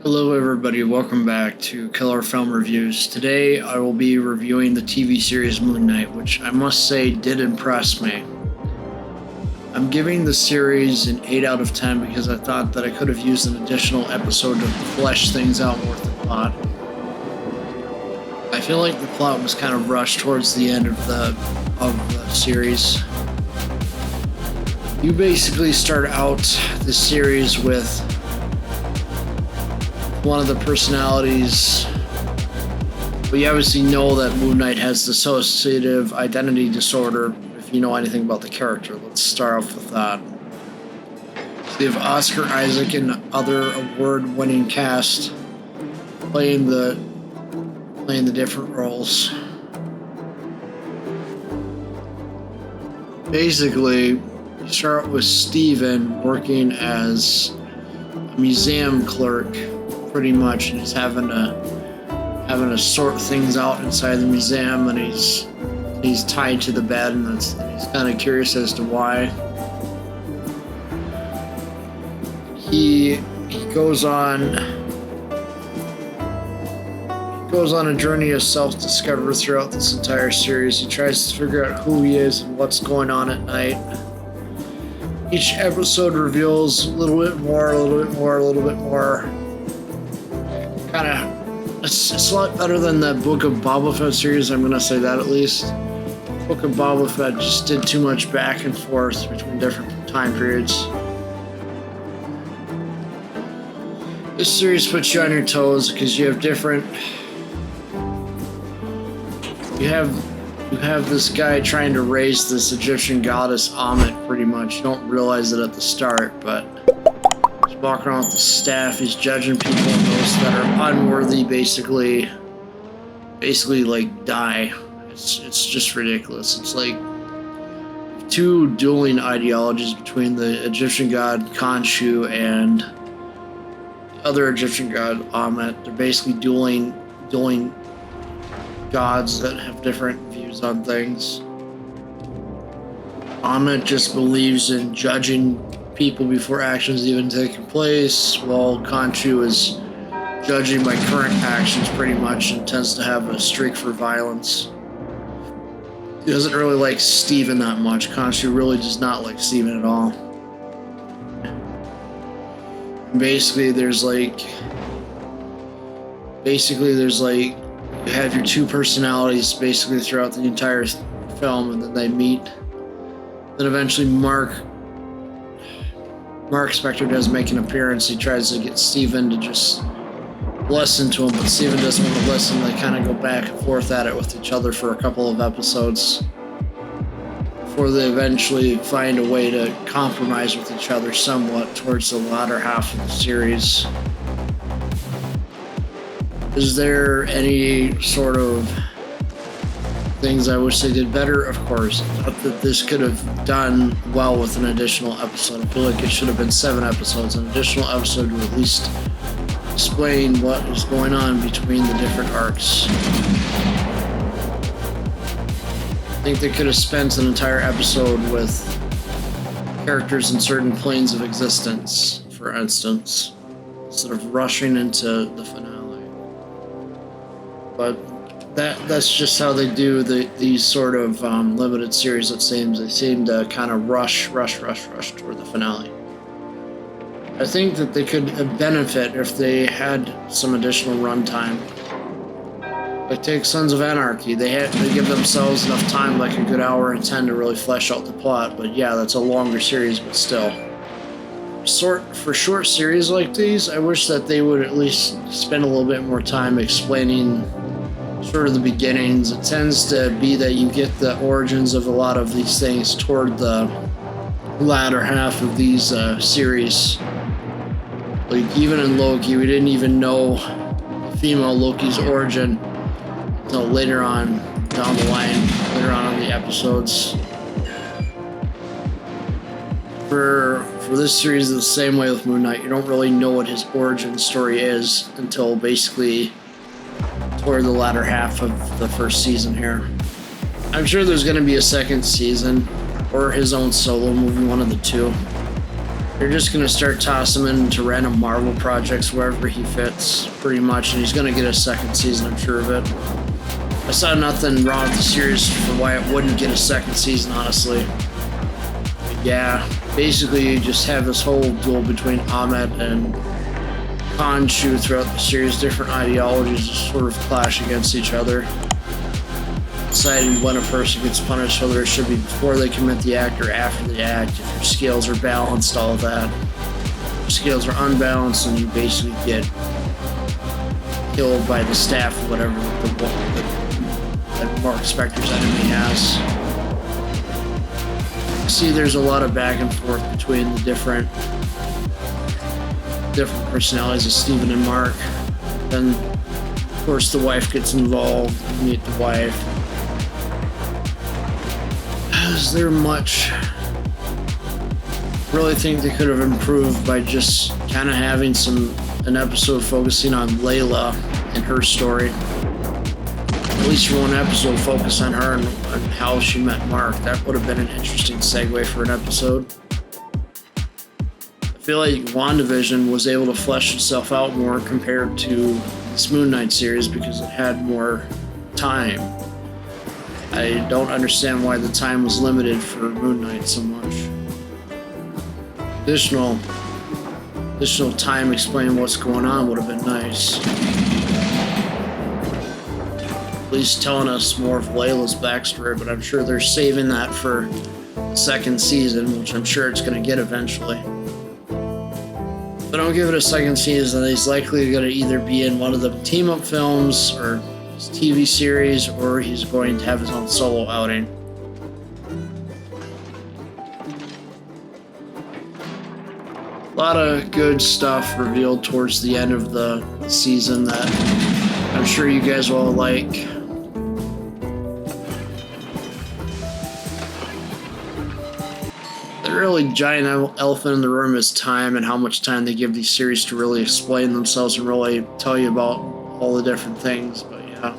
Hello everybody, welcome back to Killer Film Reviews. Today I will be reviewing the TV series Moon Knight, which I must say did impress me. I'm giving the series an 8 out of 10 because I thought that I could have used an additional episode to flesh things out more with the plot. I feel like the plot was kind of rushed towards the end of the series. You basically start out the series with one of the personalities. We obviously know that Moon Knight has dissociative identity disorder, if you know anything about the character. Let's start off with that. So you have Oscar Isaac and other award-winning cast playing the different roles. Basically, you start with Steven working as a museum clerk, pretty much, and he's having to sort things out inside the museum, and he's tied to the bed, and he's kind of curious as to why. He goes on a journey of self-discovery throughout this entire series. He tries to figure out who he is and what's going on at night. Each episode reveals a little bit more. It's a lot better than the Book of Boba Fett series, I'm gonna say that at least. Book of Boba Fett just did too much back and forth between different time periods. This series puts you on your toes because you have this guy trying to raise this Egyptian goddess Ammit, pretty much. You don't realize it at the start, but he's walking around with the staff, he's judging people, and those that are unworthy basically like die. It's just ridiculous. It's like two dueling ideologies between the Egyptian god Khonshu and the other Egyptian god Ammit. They're basically dueling gods that have different views on things. Ammit just believes in judging people before actions even taking place, while Khonshu is judging by current actions pretty much and tends to have a streak for violence. He doesn't really like Steven that much. Khonshu really does not like Steven at all. And basically there's like you have your two personalities basically throughout the entire film, and then they meet. Then eventually Mark Spector does make an appearance. He tries to get Steven to just listen to him, but Steven doesn't want to listen. They kind of go back and forth at it with each other for a couple of episodes before they eventually find a way to compromise with each other somewhat towards the latter half of the series. Is there any sort of things I wish they did better? Of course. I thought that this could have done well with an additional episode. I feel like it should have been 7 episodes. An additional episode to at least explain what is going on between the different arcs. I think they could have spent an entire episode with characters in certain planes of existence, for instance, instead of rushing into the finale. But that's just how they do these sort of limited series, it seems. They seem to kind of rush toward the finale. I think that they could benefit if they had some additional runtime. Like take Sons of Anarchy. They give themselves enough time, like a good hour and 10, to really flesh out the plot. But yeah, that's a longer series, but still. For short series like these, I wish that they would at least spend a little bit more time explaining sort of the beginnings. It tends to be that you get the origins of a lot of these things toward the latter half of these series. Like even in Loki, we didn't even know female Loki's origin until later on down the line, later on in the episodes. For this series, the same way with Moon Knight. You don't really know what his origin story is until basically toward the latter half of the first season here. I'm sure there's going to be a second season or his own solo movie, one of the two. They're just going to start tossing him into random Marvel projects wherever he fits, pretty much, and he's going to get a second season, I'm sure of it. I saw nothing wrong with the series for why it wouldn't get a second season, honestly. But yeah, basically you just have this whole duel between Ahmet and Khonshu throughout the series. Different ideologies just sort of clash against each other, deciding when a person gets punished, whether it should be before they commit the act or after the act, if your scales are balanced, all of that. If your scales are unbalanced, and you basically get killed by the staff or whatever that Mark Spector's enemy has. See, there's a lot of back and forth between the different personalities of Steven and Mark. Then, of course, the wife gets involved. You meet the wife. Is there much? Really think they could have improved by just kind of having an episode focusing on Layla and her story. At least one episode focus on her and how she met Mark. That would have been an interesting segue for an episode. I feel like WandaVision was able to flesh itself out more compared to this Moon Knight series because it had more time. I don't understand why the time was limited for Moon Knight so much. Additional time explaining what's going on would have been nice. At least telling us more of Layla's backstory, but I'm sure they're saving that for the second season, which I'm sure it's going to get eventually. If I don't give it a second season, he's likely going to either be in one of the team-up films or his TV series, or he's going to have his own solo outing. A lot of good stuff revealed towards the end of the season that I'm sure you guys will like. The really giant elephant in the room is time, and how much time they give these series to really explain themselves and really tell you about all the different things. But yeah,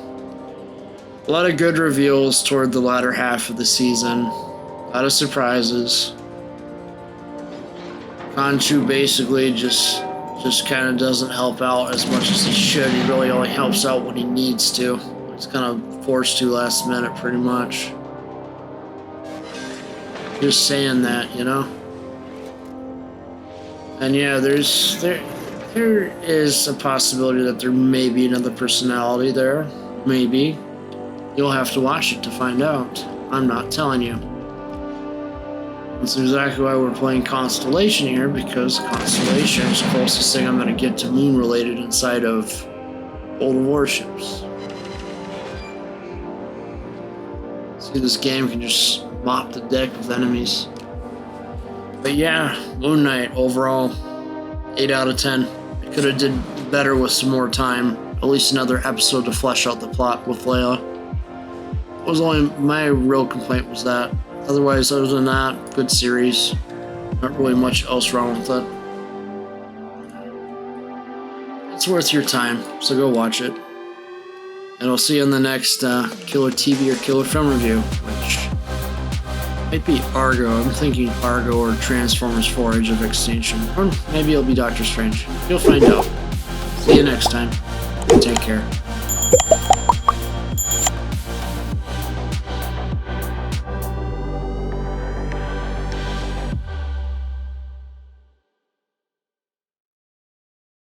a lot of good reveals toward the latter half of the season. A lot of surprises. Khonshu basically just kind of doesn't help out as much as he should. He really only helps out when he needs to. He's kind of forced to last minute, pretty much. Just saying that, you know. And yeah, there is a possibility that there may be another personality there. Maybe. You'll have to watch it to find out. I'm not telling you. That's exactly why we're playing Constellation here, because Constellation is the closest thing I'm going to get to Moon related inside of old Warships. See, this game can just mop the deck with enemies. But yeah, Moon Knight overall 8 out of 10. It could have did better with some more time. At least another episode to flesh out the plot with Layla. It was only my real complaint was that. Otherwise, other than that, good series. Not really much else wrong with it. It's worth your time, so go watch it. And I'll see you in the next Killer TV or Killer Film review, which might be Argo. I'm thinking Argo or Transformers 4 Age of Extinction. Or maybe it'll be Doctor Strange. You'll find out. See you next time. Take care.